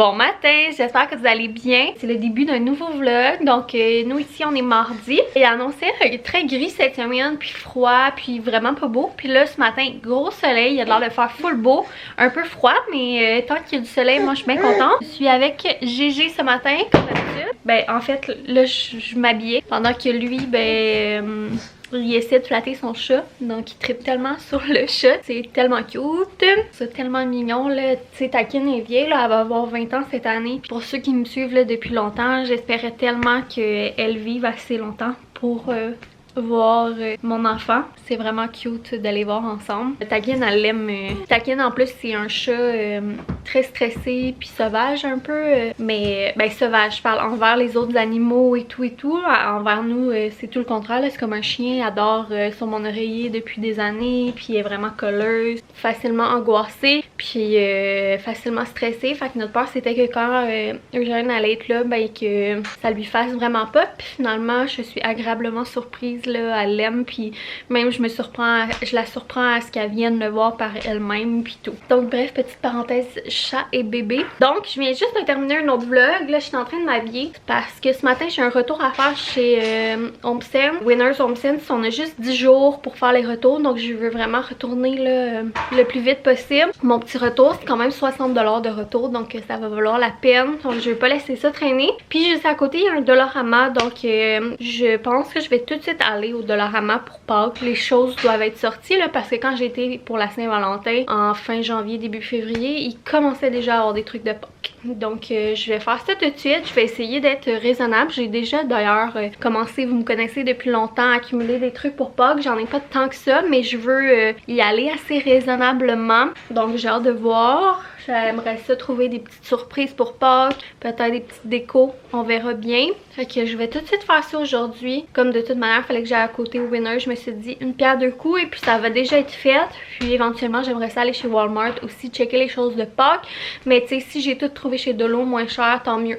Bon matin, j'espère que vous allez bien. C'est le début d'un nouveau vlog. Donc nous ici on est mardi. Il annonçait très gris cette semaine, puis froid, puis vraiment pas beau. Puis là ce matin, gros soleil, il a l'air de faire full beau. Un peu froid, mais tant qu'il y a du soleil, moi je suis bien contente. Je suis avec Gégé ce matin, comme d'habitude. Ben en fait, là je m'habillais. Pendant que lui, il essaie de flatter son chat, donc il tripe tellement sur le chat. C'est tellement cute, c'est tellement mignon là. Tu sais, Takin est vieille là, elle va avoir 20 ans cette année. Puis pour ceux qui me suivent là depuis longtemps, j'espérais tellement qu'elle vive assez longtemps pour voir mon enfant. C'est vraiment cute d'aller voir ensemble. Takin, elle l'aime. Takin en plus c'est un chat très stressé puis sauvage un peu. Mais sauvage, je parle envers les autres animaux et tout. Envers nous c'est tout le contraire. C'est comme un chien, elle adore sur mon oreiller depuis des années. Puis elle est vraiment colleuse, facilement angoissée, puis facilement stressée. Fait que notre peur c'était que quand Eugène allait être là, que ça lui fasse vraiment pas. Puis finalement je suis agréablement surprise. Là, elle l'aime, puis même je la surprends à ce qu'elle vienne le voir par elle-même puis tout. Donc bref, petite parenthèse chat et bébé. Donc je viens juste de terminer un autre vlog. Là je suis en train de m'habiller parce que ce matin j'ai un retour à faire chez HomeSense, Winners HomeSense. On a juste 10 jours pour faire les retours, donc je veux vraiment retourner là, le plus vite possible. Mon petit retour c'est quand même 60 $ de retour, donc ça va valoir la peine. Donc je vais pas laisser ça traîner. Puis juste à côté il y a un Dollarama, donc je pense que je vais tout de suite aller au Dollarama pour Pâques. Les choses doivent être sorties là, parce que quand j'étais pour la Saint-Valentin en fin janvier, début février, il commençait déjà à avoir des trucs de Pâques. Donc je vais faire ça tout de suite. Je vais essayer d'être raisonnable. J'ai déjà d'ailleurs commencé, vous me connaissez depuis longtemps, à accumuler des trucs pour Pâques. J'en ai pas tant que ça, mais je veux y aller assez raisonnablement. Donc j'ai hâte de voir. J'aimerais ça trouver des petites surprises pour Pâques, peut-être des petites décos, on verra bien. Fait que je vais tout de suite faire ça aujourd'hui. Comme de toute manière, il fallait que j'aille à côté au Winner. Je me suis dit une pierre deux coups et puis ça va déjà être fait. Puis éventuellement, j'aimerais ça aller chez Walmart aussi, checker les choses de Pâques. Mais tu sais, si j'ai tout trouvé chez Dolo moins cher, tant mieux.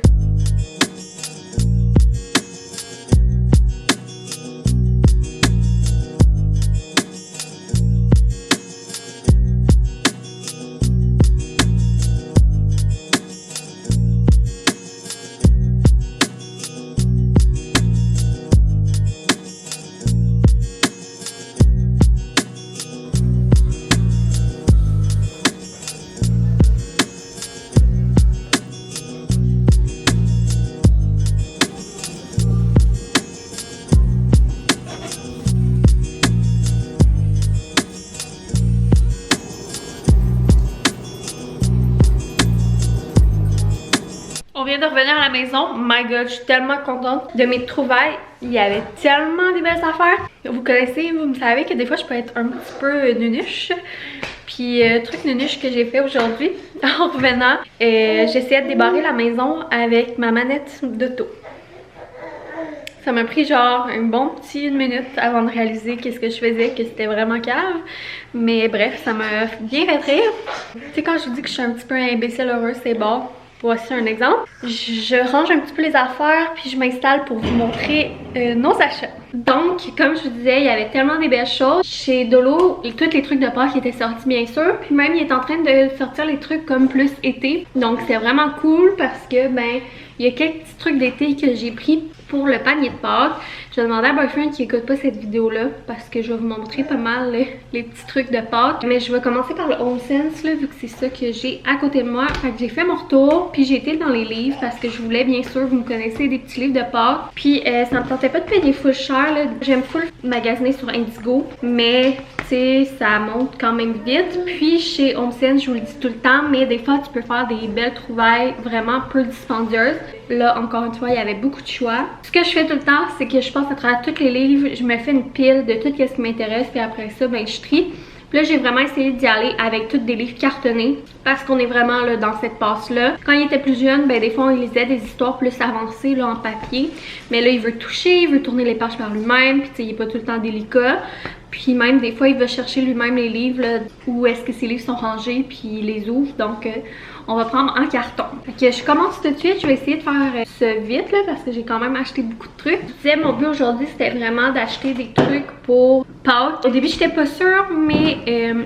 On vient de revenir à la maison. My god, je suis tellement contente de mes trouvailles. Il y avait tellement des belles affaires. Vous connaissez, vous me savez que des fois je peux être un petit peu nunuche. Puis truc nunuche que j'ai fait aujourd'hui en revenant, j'essayais de débarrer la maison avec ma manette d'auto. Ça m'a pris genre un bon petit 1 minute avant de réaliser qu'est-ce que je faisais, que c'était vraiment cave. Mais bref, ça m'a bien fait rire. Tu sais, quand je vous dis que je suis un petit peu imbécile heureuse, c'est bon. Voici un exemple. Je range un petit peu les affaires puis je m'installe pour vous montrer nos achats. Donc, comme je vous disais, il y avait tellement des belles choses. Chez Dolo, tous les trucs de Pâques étaient sortis bien sûr. Puis même, il est en train de sortir les trucs comme plus été. Donc, c'est vraiment cool parce que, il y a quelques petits trucs d'été que j'ai pris pour le panier de Pâques. Je vais demander à Boyfriend qui écoute pas cette vidéo-là parce que je vais vous montrer pas mal les petits trucs de Pâques. Mais je vais commencer par le HomeSense là, vu que c'est ça que j'ai à côté de moi. Fait que j'ai fait mon retour, puis j'ai été dans les livres parce que je voulais bien sûr, vous me connaissez, des petits livres de Pâques. Puis ça me tentait pas de payer full cher là. J'aime full magasiner sur Indigo, mais tu sais, ça monte quand même vite. Puis chez HomeSense, je vous le dis tout le temps, mais des fois tu peux faire des belles trouvailles vraiment peu dispendieuses. Là, encore une fois, il y avait beaucoup de choix. Ce que je fais tout le temps, c'est que je passe à travers tous les livres, je me fais une pile de tout ce qui m'intéresse, puis après ça, je trie. Puis là, j'ai vraiment essayé d'y aller avec tous des livres cartonnés parce qu'on est vraiment là dans cette passe-là. Quand il était plus jeune, des fois, il lisait des histoires plus avancées là, en papier. Mais là, il veut toucher, il veut tourner les pages par lui-même, puis il n'est pas tout le temps délicat. Puis même des fois il va chercher lui-même les livres là, où est-ce que ses livres sont rangés puis il les ouvre. Donc on va prendre en carton. Fait que je commence tout de suite. Je vais essayer de faire ça vite là parce que j'ai quand même acheté beaucoup de trucs. Je disais mon but aujourd'hui c'était vraiment d'acheter des trucs pour Pâques. Au début j'étais pas sûre mais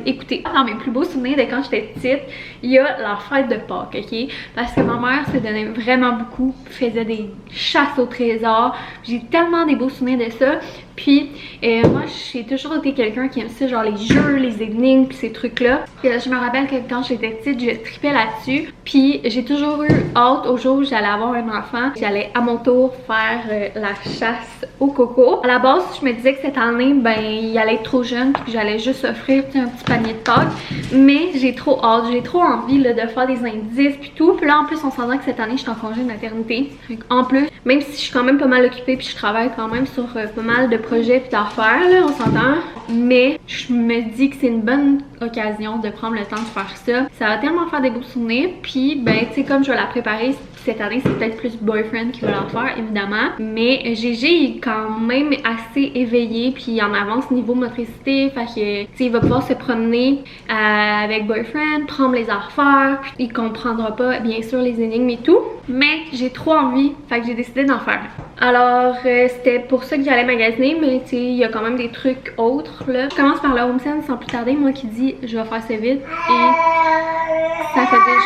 écoutez, dans mes plus beaux souvenirs de quand j'étais petite, il y a la fête de Pâques, ok? Parce que ma mère se donnait vraiment beaucoup, faisait des chasses au trésor. J'ai tellement des beaux souvenirs de ça. Puis moi j'ai toujours été quelqu'un qui aime ça, genre les jeux, les énigmes pis ces trucs là. Je me rappelle que quand j'étais petite je tripais là-dessus. Puis j'ai toujours eu hâte au jour où j'allais avoir un enfant. J'allais à mon tour faire la chasse au coco. À la base je me disais que cette année ben il allait être trop jeune puis que j'allais juste offrir un petit panier de Pâques. Mais j'ai trop hâte, j'ai trop envie là, de faire des indices puis tout. Puis là en plus on s'entend que cette année je suis en congé de maternité. En plus, même si je suis quand même pas mal occupée puis je travaille quand même sur pas mal de projets puis d'affaires là, on s'entend. Mais je me dis que c'est une bonne occasion de prendre le temps de faire ça. Ça va tellement faire des beaux souvenirs. Puis ben tu sais comme je vais la préparer cette année, c'est peut-être plus boyfriend qui va la faire évidemment. Mais GG est quand même assez éveillé puis en avance niveau motricité. Fait que tu sais il va pouvoir se promener avec boyfriend, prendre les affaires. Il comprendra pas bien sûr les énigmes et tout. Mais j'ai trop envie, fait que j'ai décidé d'en faire. Alors c'était pour ça que j'allais magasiner, mais tu sais il y a quand même des trucs autres là. Je commence par le Home Sense sans plus tarder, moi qui dis je vais faire ça vite et ça faisait...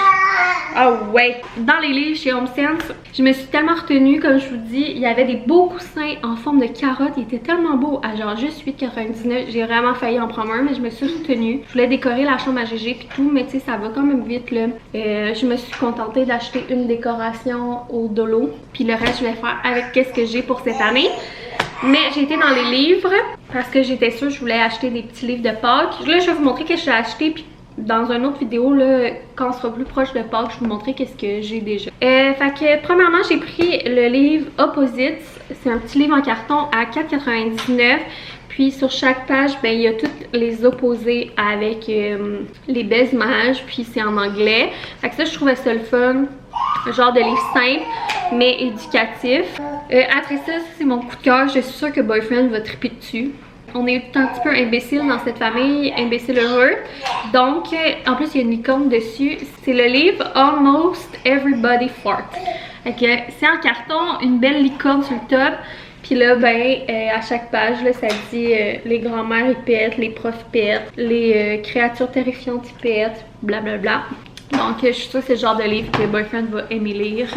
Ah ouais! Dans les livres chez Home Sense, je me suis tellement retenue, comme je vous dis, il y avait des beaux coussins en forme de carotte, ils étaient tellement beaux à genre juste 8,99. J'ai vraiment failli en prendre un, mais je me suis retenue. Je voulais décorer la chambre à GG puis tout, mais tu sais ça va quand même vite là. Je me suis contentée d'acheter une décoration au dolo, puis le reste je vais faire avec qu'est-ce que j'ai pour cette année. Mais j'ai été dans les livres parce que j'étais sûre que je voulais acheter des petits livres de Pâques. Là je vais vous montrer ce que j'ai acheté puis dans une autre vidéo là, quand on sera plus proche de Pâques, je vais vous montrer qu'est-ce que j'ai déjà. Fait que premièrement j'ai pris le livre Opposites. C'est un petit livre en carton à 4,99. Puis sur chaque page, ben il y a toutes les opposés avec les belles images. Puis c'est en anglais. Fait que ça je trouvais ça le fun. Un genre de livre simple mais éducatif. Après ça, c'est mon coup de cœur. Je suis sûre que Boyfriend va triper dessus. On est un petit peu imbécile dans cette famille, imbécile heureux. Donc, en plus, il y a une licorne dessus. C'est le livre Almost Everybody Fart. C'est en carton, une belle licorne sur le top. Puis là, ben, à chaque page, là, ça dit les grands-mères ils pètent, les profs pètent, les créatures terrifiantes ils pètent, blablabla. Donc, je suis sûre que c'est le genre de livre que Boyfriend va aimer lire.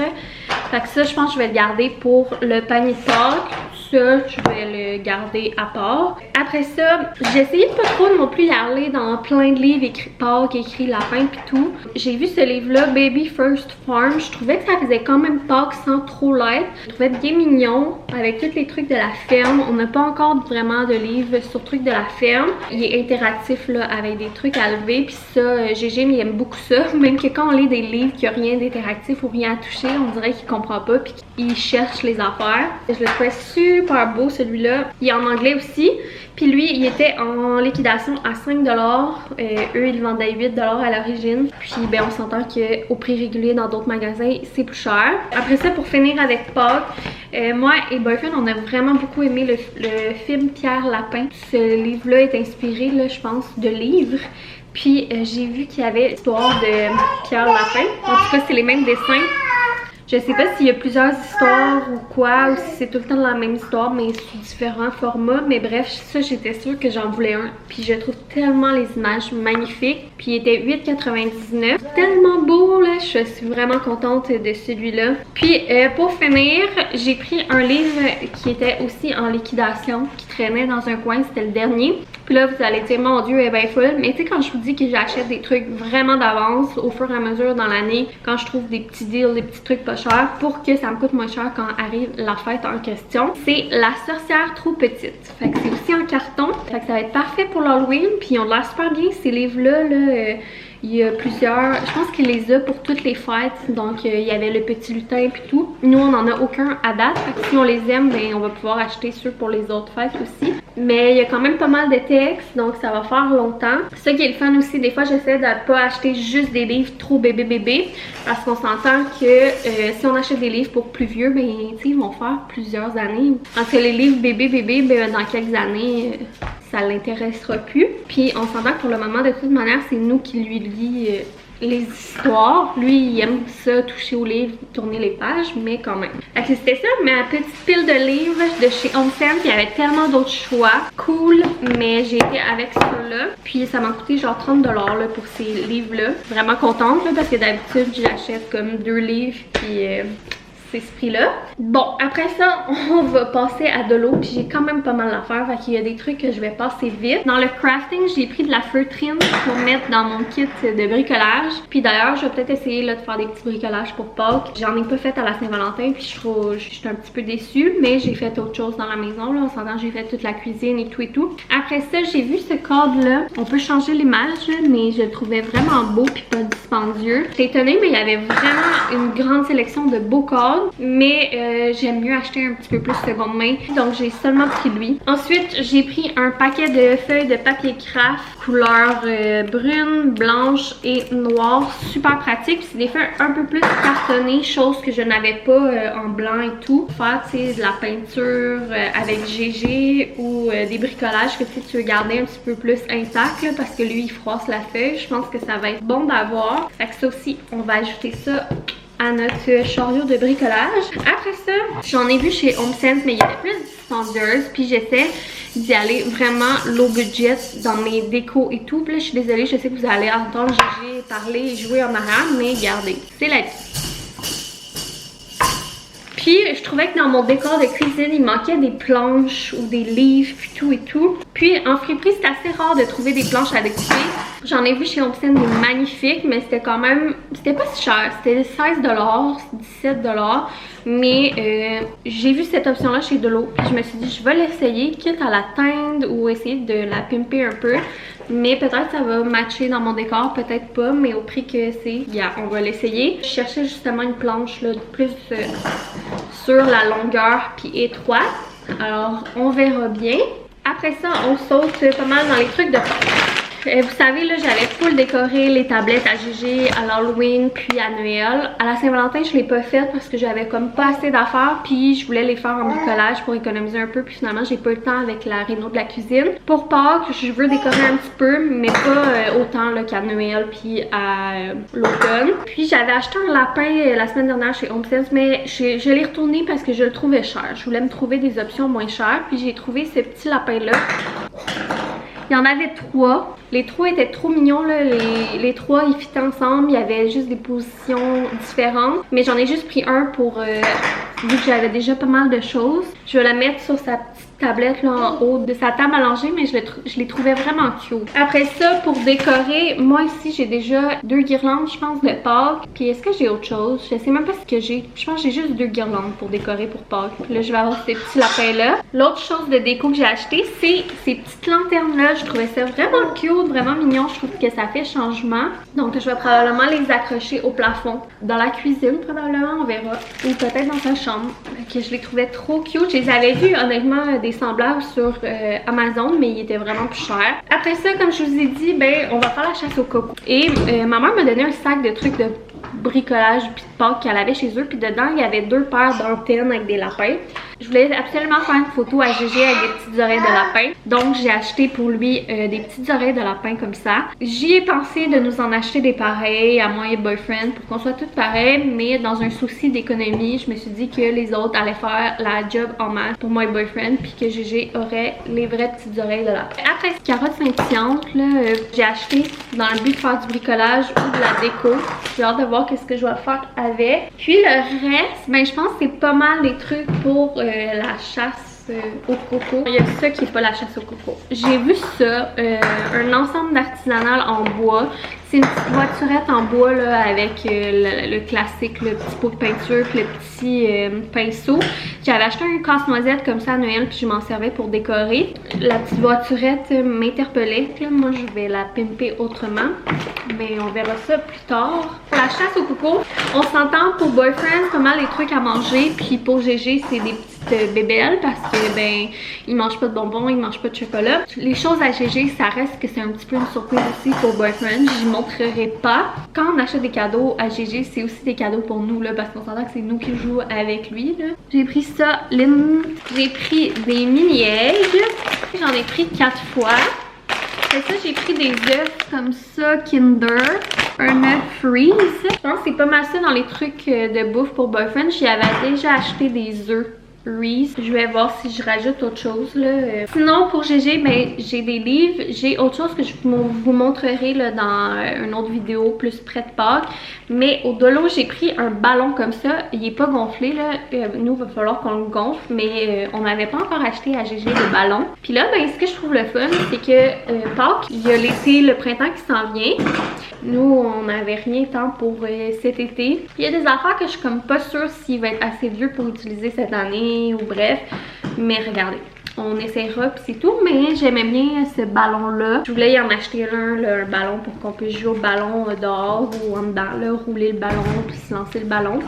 Fait que ça, je pense que je vais le garder pour le panier de Pâques. Ça, je vais le garder à part. Après ça, j'ai essayé de pas trop non plus y aller dans plein de livres écrits Pâques, écrits lapin pis tout. J'ai vu ce livre-là, Baby First Farm. Je trouvais que ça faisait quand même Pâques sans trop l'être. Je trouvais bien mignon avec tous les trucs de la ferme. On n'a pas encore vraiment de livre sur trucs de la ferme. Il est interactif là avec des trucs à lever. Puis ça, GG il aime beaucoup ça. Même que quand on lit des livres qui n'ont rien d'interactif ou rien à toucher, on dirait qu'il comprend pas puis qu'il cherche les affaires. Je le trouvais super beau celui-là. Il est en anglais aussi. Puis lui, il était en liquidation à 5$. Eux, ils le vendaient 8$ à l'origine. Puis ben, on s'entend qu'au prix régulier dans d'autres magasins, c'est plus cher. Après ça, pour finir avec Pâques, moi et Boyfriend, on a vraiment beaucoup aimé le film Pierre Lapin. Ce livre-là est inspiré, là, je pense, de livres. Puis j'ai vu qu'il y avait l'histoire de Pierre Lapin. En tout cas, c'est les mêmes dessins. Je sais pas s'il y a plusieurs histoires ou quoi, ou si c'est tout le temps la même histoire, mais sous différents formats. Mais bref, ça, j'étais sûre que j'en voulais un. Puis je trouve tellement les images magnifiques. Puis il était 8,99. Tellement beau, là. Je suis vraiment contente de celui-là. Puis pour finir, j'ai pris un livre qui était aussi en liquidation, qui traînait dans un coin. C'était le dernier. Puis là, vous allez dire, mon Dieu, elle est bien folle. Mais tu sais, quand je vous dis que j'achète des trucs vraiment d'avance, au fur et à mesure dans l'année, quand je trouve des petits deals, des petits trucs pas chers, pour que ça me coûte moins cher quand arrive la fête en question, c'est La sorcière trop petite. Fait que c'est aussi en carton. Fait que ça va être parfait pour l'Halloween. Puis ils ont l'air super bien, ces livres-là, là. Il y a plusieurs, je pense qu'il les a pour toutes les fêtes. Donc il y avait le petit lutin puis tout. Nous on en a aucun à date. Fait que si on les aime, ben on va pouvoir acheter ceux pour les autres fêtes aussi. Mais il y a quand même pas mal de textes, donc ça va faire longtemps. Ce qui est le fun aussi, des fois j'essaie de ne pas acheter juste des livres trop bébé parce qu'on s'entend que si on achète des livres pour plus vieux, ben tu sais ils vont faire plusieurs années. Parce que les livres bébé, ben dans quelques années ça l'intéressera plus. Puis on s'entend que pour le moment, de toute manière, c'est nous qui lui lit les histoires. Lui, il aime ça, toucher aux livres, tourner les pages, mais quand même. C'était ça, ma petite pile de livres de chez HomeSense. Il y avait tellement d'autres choix. Cool, mais j'ai été avec ceux-là. Puis ça m'a coûté genre 30$ là, pour ces livres-là. Vraiment contente, là, parce que d'habitude, j'achète comme 2 livres, puis c'est ce prix-là. Bon, après ça, on va passer à de l'eau, puis j'ai quand même pas mal à faire, fait qu'il y a des trucs que je vais passer vite. Dans le crafting, j'ai pris de la feutrine pour mettre dans mon kit de bricolage. Puis d'ailleurs, je vais peut-être essayer là, de faire des petits bricolages pour Pâques. J'en ai pas fait à la Saint-Valentin, puis je suis un petit peu déçue, mais j'ai fait autre chose dans la maison, là. On s'entend, j'ai fait toute la cuisine et tout et tout. Après ça, j'ai vu ce cadre-là. On peut changer l'image, mais je le trouvais vraiment beau puis pas dispendieux. J'étais étonnée, mais il y avait vraiment une grande sélection de beaux cadres. Mais j'aime mieux acheter un petit peu plus seconde main, donc j'ai seulement pris lui. Ensuite, j'ai pris un paquet de feuilles de papier craft couleur brune, blanche et noire, super pratique. C'est des feuilles un peu plus cartonnées, chose que je n'avais pas en blanc et tout. Faire, tu sais, de la peinture avec GG ou des bricolages que tu veux garder un petit peu plus intact, là, parce que lui il froisse la feuille. Je pense que ça va être bon d'avoir. Fait que ça aussi, on va ajouter ça à notre chariot de bricolage. Après ça, j'en ai vu chez HomeSense, mais il y avait plus dispendieuse, puis j'essaie d'y aller vraiment low budget dans mes décos et tout. Puis là, je suis désolée, je sais que vous allez entendre Gégé parler et jouer en arabe, mais regardez, c'est la vie. Puis, je trouvais que dans mon décor de cuisine, il manquait des planches ou des livres, puis tout et tout. Puis, en friperie, c'est assez rare de trouver des planches à découper. J'en ai vu chez HomeSense des magnifiques, mais c'était quand même... C'était pas si cher. C'était 16$, 17$. Mais j'ai vu cette option-là chez Delo. Puis, je me suis dit, je vais l'essayer, quitte à la teindre ou essayer de la pimper un peu. Mais peut-être ça va matcher dans mon décor, peut-être pas, mais au prix que c'est, on va l'essayer. Je cherchais justement une planche là, plus sur la longueur puis étroite. Alors, on verra bien. Après ça, on saute pas mal dans les trucs de Pâques. Vous savez, là, j'avais full décoré les tablettes à Gégé, à l'Halloween, puis à Noël. À la Saint-Valentin, je l'ai pas faite parce que j'avais comme pas assez d'affaires, puis je voulais les faire en bricolage pour économiser un peu, puis finalement, j'ai pas eu le temps avec la réno de la cuisine. Pour Pâques, je veux décorer un petit peu, mais pas autant qu'à Noël, puis à l'automne. Puis j'avais acheté un lapin la semaine dernière chez HomeSense, mais je l'ai retourné parce que je le trouvais cher. Je voulais me trouver des options moins chères, puis j'ai trouvé ce petit lapin-là. Il y en avait 3. Les 3 étaient trop mignons, là. Les 3, ils fitaient ensemble. Il y avait juste des positions différentes. Mais j'en ai juste pris un pour... vu que j'avais déjà pas mal de choses. Je vais la mettre sur sa petite tablette là en haut de sa table à langer, mais je les trouvais vraiment cute. Après ça, pour décorer, moi ici j'ai déjà 2 guirlandes, je pense, de Pâques. Puis est-ce que j'ai autre chose? Je sais même pas ce que j'ai. Je pense que j'ai juste 2 guirlandes pour décorer pour Pâques. Puis là, je vais avoir ces petits lapins là. L'autre chose de déco que j'ai acheté, c'est ces petites lanternes là. Je trouvais ça vraiment cute, vraiment mignon. Je trouve que ça fait changement. Donc je vais probablement les accrocher au plafond. Dans la cuisine, probablement, on verra. Ou peut-être dans sa chambre. Que je les trouvais trop cute. Je les avais vus honnêtement des semblables sur Amazon, mais ils étaient vraiment plus chers. Après ça, comme je vous ai dit, ben on va faire la chasse au coco. Et ma mère m'a donné un sac de trucs de bricolage puis de Pâques qu'elle avait chez eux, puis dedans il y avait 2 paires d'antennes avec des lapins. Je voulais absolument faire une photo à Gégé avec des petites oreilles de lapin, donc j'ai acheté pour lui des petites oreilles de lapin comme ça. J'y ai pensé de nous en acheter des pareils à moi et boyfriend pour qu'on soit toutes pareilles, mais dans un souci d'économie, je me suis dit que les autres allaient faire la job en masse pour moi et boyfriend, puis que Gégé aurait les vraies petites oreilles de lapin. Après carottes scintillantes, là, j'ai acheté dans le but de faire du bricolage ou de la déco. J'ai hâte de voir qu'est-ce que je vais faire avec. Puis le reste, ben je pense que c'est pas mal des trucs pour la chasse au coco. Il y a ça qui est pas la chasse au coco. J'ai vu ça, un ensemble d'artisanal en bois. C'est une petite voiturette en bois là, avec le classique, le petit pot de peinture, le petit pinceau. J'avais acheté un casse-noisette comme ça à Noël, puis je m'en servais pour décorer. La petite voiturette m'interpellait. Moi, je vais la pimper autrement, mais on verra ça plus tard. Pour la chasse au coco, on s'entend pour boyfriend, pas mal les trucs à manger, puis pour Gégé, c'est des petites petite bébelle parce que ben il mange pas de bonbons, il mange pas de chocolat. Les choses à GG, ça reste que c'est un petit peu une surprise aussi pour Boyfriend. J'y montrerai pas. Quand on achète des cadeaux à GG, c'est aussi des cadeaux pour nous là, parce qu'on s'entend que c'est nous qui jouons avec lui là. J'ai pris ça, j'ai pris des mini-eggs. J'en ai pris 4 fois. Après ça, j'ai pris des œufs comme ça, Kinder. Un œuf Freeze. Je pense que c'est pas mal ça dans les trucs de bouffe pour Boyfriend. J'y avais déjà acheté des œufs Reese. Je vais voir si je rajoute autre chose là. Sinon pour GG, ben j'ai des livres. J'ai autre chose que je vous montrerai là, dans une autre vidéo plus près de Pâques. Mais au Dolo, j'ai pris un ballon comme ça. Il est pas gonflé là. Nous, il va falloir qu'on le gonfle. Mais on n'avait pas encore acheté à GG le ballon. Puis là, ben ce que je trouve le fun, c'est que Pâques, il y a l'été, le printemps qui s'en vient. Nous, on n'avait rien tant pour cet été. Il y a des affaires que je suis comme pas sûre s'il va être assez vieux pour utiliser cette année ou bref. Mais regardez, on essaiera puis c'est tout. Mais j'aimais bien ce ballon-là. Je voulais y en acheter un ballon pour qu'on puisse jouer au ballon dehors ou en dedans, là, rouler le ballon puis se lancer le ballon.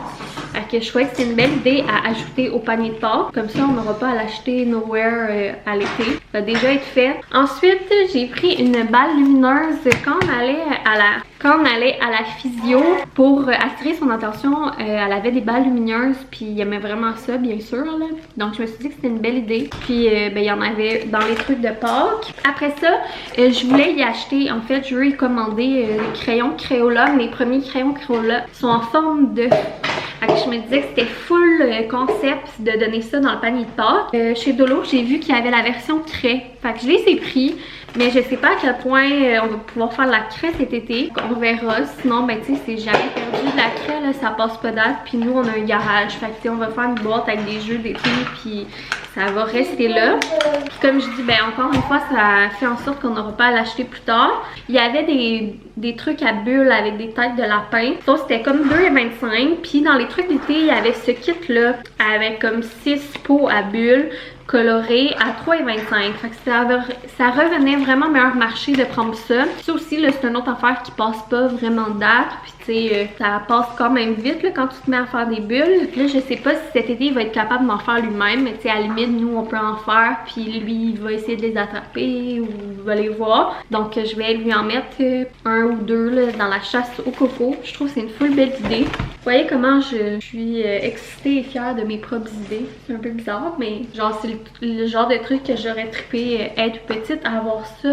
Fait que je trouvais que c'est une belle idée à ajouter au panier de Pâques. Comme ça, on n'aura pas à l'acheter nowhere à l'été. Ça va déjà être fait. Ensuite, j'ai pris une balle lumineuse quand on allait à la physio pour attirer son attention. Elle avait des balles lumineuses puis il aimait vraiment ça, bien sûr. Là. Donc, je me suis dit que c'était une belle idée. Puis, ben, il y en avait dans les trucs de Pâques. Après ça, je voulais y acheter, en fait, je veux y commander les crayons Crayola. Mes premiers crayons Crayola sont en forme de... Je me disais que c'était full concept de donner ça dans le panier de Pâques. Chez Dolo, j'ai vu qu'il y avait la version craie. Fait que je les ai pris. Mais je sais pas à quel point on va pouvoir faire la craie cet été. On verra. Sinon, ben tu sais, c'est jamais perdu de la craie, là, ça passe pas date. Puis nous, on a un garage. Fait que on va faire une boîte avec des jeux d'été. Puis ça va rester là. Puis comme je dis, ben encore une fois, ça fait en sorte qu'on n'aura pas à l'acheter plus tard. Il y avait des trucs à bulles avec des têtes de lapin. Donc c'était comme 2,25. Puis dans les trucs d'été, il y avait ce kit-là avec comme 6 pots à bulles coloré à 3,25. Fait que ça revenait vraiment meilleur marché de prendre ça. Ça aussi, là, c'est une autre affaire qui passe pas vraiment de date. Puis tu sais, ça passe quand même vite là, quand tu te mets à faire des bulles. Là, je sais pas si cet été, il va être capable d'en faire lui-même. Mais tu sais, à la limite, nous, on peut en faire. Puis lui, il va essayer de les attraper ou il va les voir. Donc, je vais lui en mettre un ou deux là, dans la chasse au coco. Je trouve que c'est une full belle idée. Vous voyez comment je suis excitée et fière de mes propres idées. C'est un peu bizarre, mais genre, c'est le genre de truc que j'aurais trippé être petite à avoir ça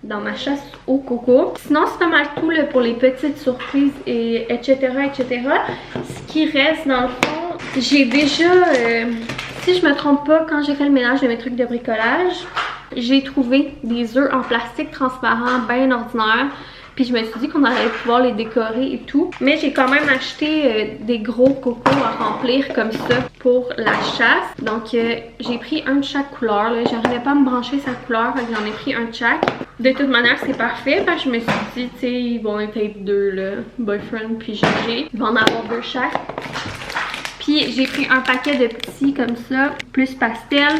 dans ma chasse au coco. Sinon, c'est pas mal tout là, pour les petites surprises et etc. Ce qui reste dans le fond, j'ai déjà, si je me trompe pas, quand j'ai fait le ménage de mes trucs de bricolage, j'ai trouvé des œufs en plastique transparent bien ordinaires. Puis je me suis dit qu'on allait pouvoir les décorer et tout. Mais j'ai quand même acheté des gros cocos à remplir comme ça pour la chasse. Donc j'ai pris un de chaque couleur. J'arrivais pas à me brancher sa couleur, donc j'en ai pris un de chaque. De toute manière, c'est parfait parce que je me suis dit, tu sais, ils vont être deux là, Boyfriend puis GG. Ils vont en avoir deux chaque. Puis j'ai pris un paquet de petits comme ça, plus pastel.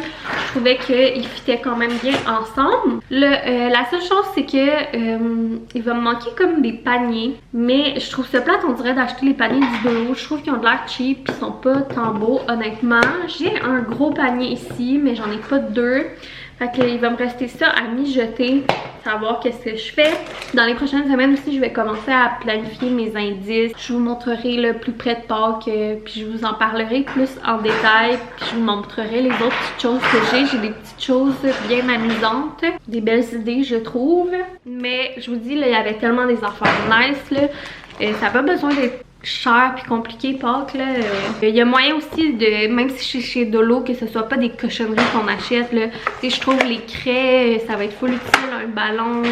Je trouvais qu'ils fitaient quand même bien ensemble. La seule chose, c'est que il va me manquer comme des paniers. Mais je trouve ça plate, on dirait d'acheter les paniers du Dolo. Je trouve qu'ils ont de l'air cheap, ils sont pas tant beaux, honnêtement. J'ai un gros panier ici, mais j'en ai pas deux. Fait qu'il va me rester ça à mijoter, savoir qu'est-ce que je fais. Dans les prochaines semaines aussi, je vais commencer à planifier mes indices. Je vous montrerai le plus près de Pâques, puis je vous en parlerai plus en détail. Puis je vous montrerai les autres petites choses que j'ai. J'ai des petites choses bien amusantes, des belles idées, je trouve. Mais je vous dis, là, il y avait tellement des affaires nice, là. Ça n'a pas besoin d'être cher puis compliqué Pâques là. Il y a moyen aussi de, même si je suis chez Dolo, que ce soit pas des cochonneries qu'on achète là. Tu sais, je trouve les craies, ça va être full utile, un ballon.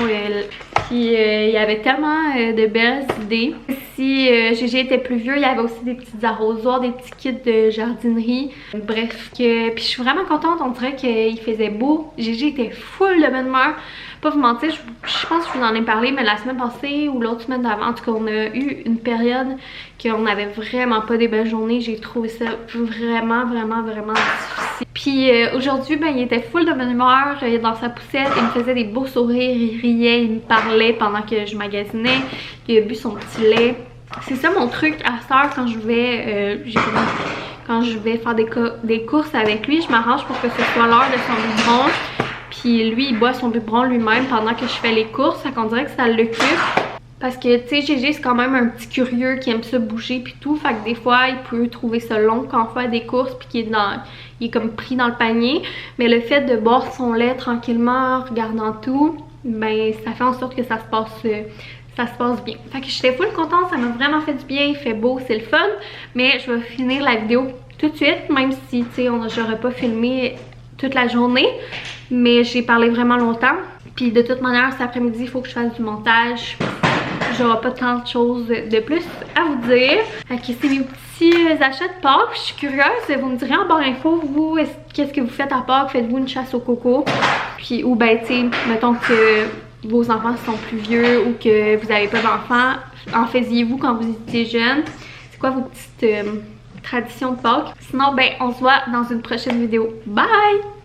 Puis il y avait tellement de belles idées. Si GG était plus vieux, il y avait aussi des petits arrosoirs, des petits kits de jardinerie. Bref, puis je suis vraiment contente, on dirait qu'il faisait beau. GG était full de bonne humeur. Pas vous mentir, je pense que je vous en ai parlé, mais la semaine passée ou l'autre semaine d'avant, en tout cas, on a eu une période qu'on n'avait vraiment pas des belles journées. J'ai trouvé ça vraiment difficile. Puis aujourd'hui, ben, il était full de bonne humeur dans sa poussette. Il me faisait des beaux sourires, il riait, il me parlait pendant que je magasinais. Il a bu son petit lait. C'est ça mon truc à cette heure quand je vais... j'ai quand je vais faire des courses avec lui, je m'arrange pour que ce soit l'heure de son biberon. Puis lui, il boit son biberon lui-même pendant que je fais les courses. Fait qu'on dirait que ça l'occupe. Parce que, tu sais, Gégé, c'est quand même un petit curieux qui aime ça bouger puis tout. Fait que des fois, il peut trouver ça long quand on fait des courses puis qu'il est il est comme pris dans le panier. Mais le fait de boire son lait tranquillement, en regardant tout, ben, ça fait en sorte que ça se passe bien. Fait que j'étais full contente, ça m'a vraiment fait du bien, il fait beau, c'est le fun. Mais je vais finir la vidéo tout de suite, même si, tu sais, j'aurais pas filmé toute la journée. Mais j'ai parlé vraiment longtemps. Puis de toute manière, cet après-midi, il faut que je fasse du montage. J'aurai pas tant de choses de plus à vous dire. Ok, c'est mes petits achats de Pâques. Je suis curieuse, vous me direz en barre info, vous, qu'est-ce que vous faites à Pâques? Faites-vous une chasse au coco? Puis, ou ben, tu sais, mettons que vos enfants sont plus vieux ou que vous avez pas d'enfants, en faisiez-vous quand vous étiez jeune? C'est quoi vos petites traditions de Pâques? Sinon, ben, on se voit dans une prochaine vidéo. Bye!